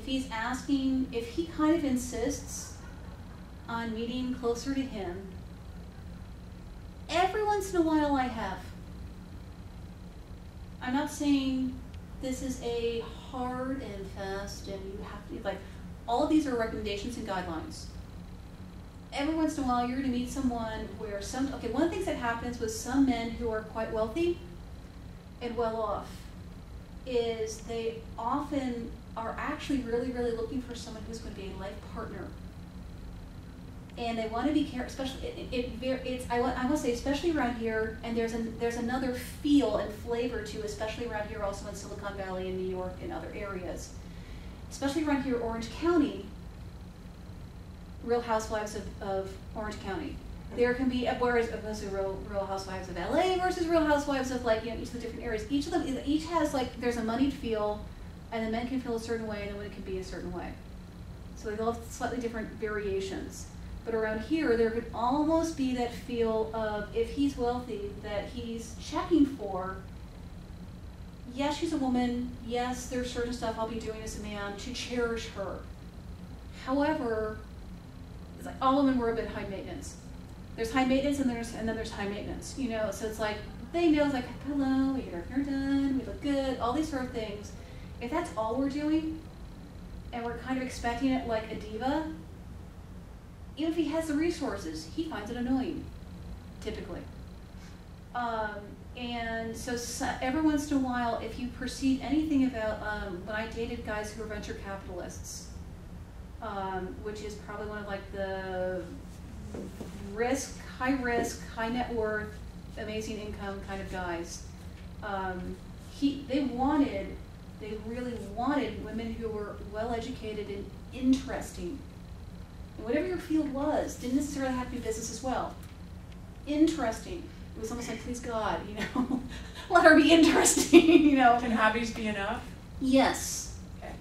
he's asking, if he kind of insists on meeting closer to him, every once in a while I have. I'm not saying this is a hard and fast and you have to, like, all of these are recommendations and guidelines. Every once in a while you're going to meet someone where one of the things that happens with some men who are quite wealthy and well off is they often are actually really, really looking for someone who's going to be a life partner. And they want to be careful, especially, I want to say, especially around here, and there's another feel and flavor to, especially around here, also in Silicon Valley and New York and other areas. Especially around here, Orange County, Real Housewives of Orange County. There can be, whereas Real Housewives of LA versus Real Housewives of, like, you know, each of the different areas. Each has, like, there's a moneyed feel, and the men can feel a certain way, and the women can be a certain way. So they all have slightly different variations. But around here, there could almost be that feel of, if he's wealthy, that he's checking for, yes, she's a woman, yes, there's certain stuff I'll be doing as a man to cherish her. However, it's like all women were a bit high maintenance. There's high maintenance and then there's high maintenance, you know, so it's like, they know, it's like, hello, we get our hair done, we look good, all these sort of things. If that's all we're doing, and we're kind of expecting it like a diva, even if he has the resources, he finds it annoying, typically. And so every once in a while, if you perceive anything about, when I dated guys who were venture capitalists, which is probably one of, like, the high risk, high net worth, amazing income kind of guys, they really wanted women who were well educated and interesting. And whatever your field was, didn't necessarily have to be business as well. Interesting. It was almost like, please God, you know, let her be interesting, you know. Can hobbies be enough? Yes. Okay.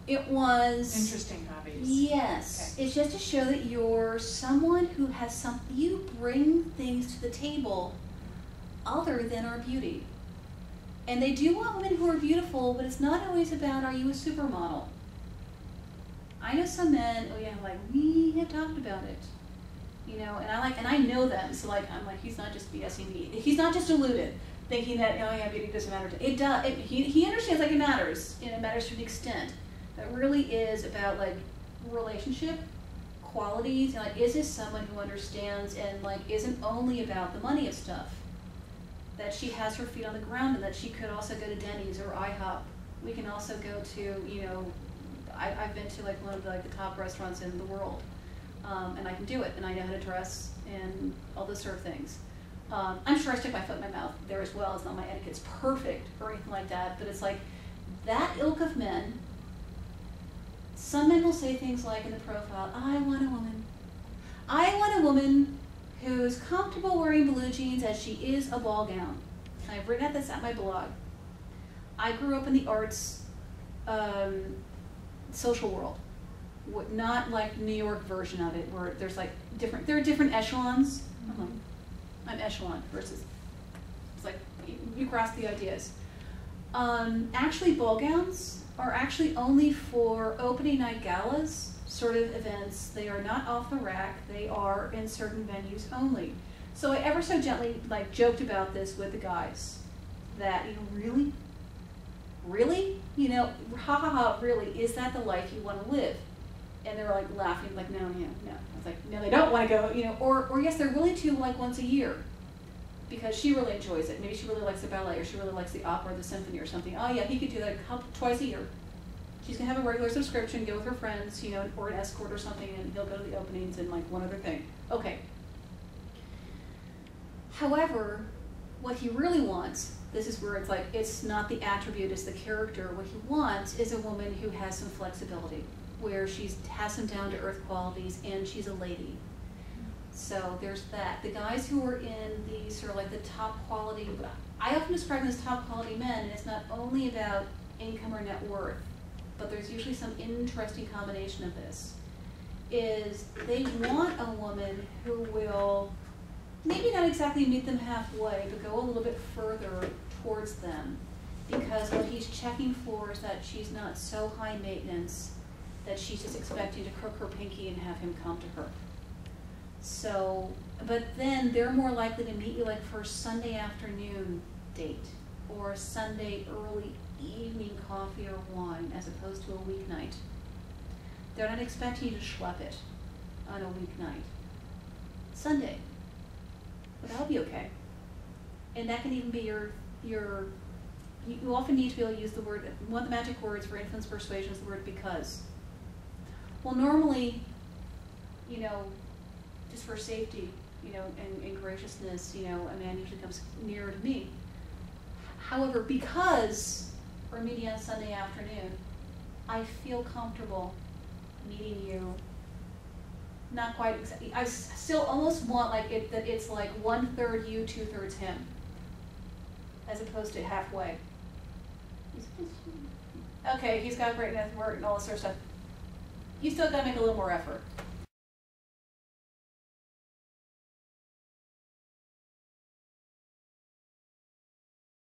It was. Interesting hobbies. Yes. Okay. It's just to show that you're someone who has something, you bring things to the table other than our beauty. And they do want women who are beautiful, but it's not always about, are you a supermodel? I know some men, oh yeah, like, we have talked about it, you know, and I know them, so, like, I'm like, he's not just BSing me. He's not just deluded, thinking that, oh yeah, beauty doesn't matter. It does. He understands, like, it matters, and it matters to the extent that really is about, like, relationship qualities, and, like, is this someone who understands and, like, isn't only about the money of stuff, that she has her feet on the ground, and that she could also go to Denny's or IHOP. We can also go to, you know, I've been to, like, one of the, like, the top restaurants in the world, and I can do it, and I know how to dress and all those sort of things. I'm sure I stick my foot in my mouth there as well. It's not my etiquette's perfect or anything like that, but it's like that ilk of men. Some men will say things like in the profile, I want a woman. I want a woman who's comfortable wearing blue jeans as she is a ball gown. I've written this at my blog. I grew up in the arts, social world, not like New York version of it, where there's, like, there are different echelons. I'm echelon versus, it's like, you grasp the ideas. Actually, ball gowns are actually only for opening night galas sort of events. They are not off the rack. They are in certain venues only. So I ever so gently, like, joked about this with the guys, that, you know, really, you know, ha ha ha, really, is that the life you want to live? And they're, like, laughing, like, no. I was like, no, they don't want to go, you know, or yes, they're willing to, like, once a year, because she really enjoys it. Maybe she really likes the ballet, or she really likes the opera or the symphony or something. Oh yeah, he could do that twice a year. She's gonna have a regular subscription, go with her friends, you know, or an escort or something, and he'll go to the openings and, like, one other thing. Okay. However, what he really wants, this is where it's like, it's not the attribute, it's the character. What he wants is a woman who has some flexibility, where she has some down-to-earth qualities, and she's a lady. So there's that. The guys who are in the sort of, like, the top quality, I often describe them as top quality men, and it's not only about income or net worth, but there's usually some interesting combination of this, is they want a woman who will maybe not exactly meet them halfway, but go a little bit further towards them, because what he's checking for is that she's not so high maintenance that she's just expecting to crook her pinky and have him come to her. So, but then they're more likely to meet you like for a Sunday afternoon date or a Sunday early evening coffee or wine as opposed to a weeknight. They're not expecting you to schlep it on a weeknight. Sunday. But that'll be okay. And that can even be you often need to be able to use the word, one of the magic words for influence persuasion is the word because. Well, normally, you know, just for safety, you know, and graciousness, you know, a man usually comes nearer to me. However, because we're meeting on Sunday afternoon, I feel comfortable meeting you. Not quite exactly. I still almost want like it that it's like 1/3 you, 2/3 him, as opposed to halfway. Okay, he's got great network and all this sort of stuff. You still got to make a little more effort.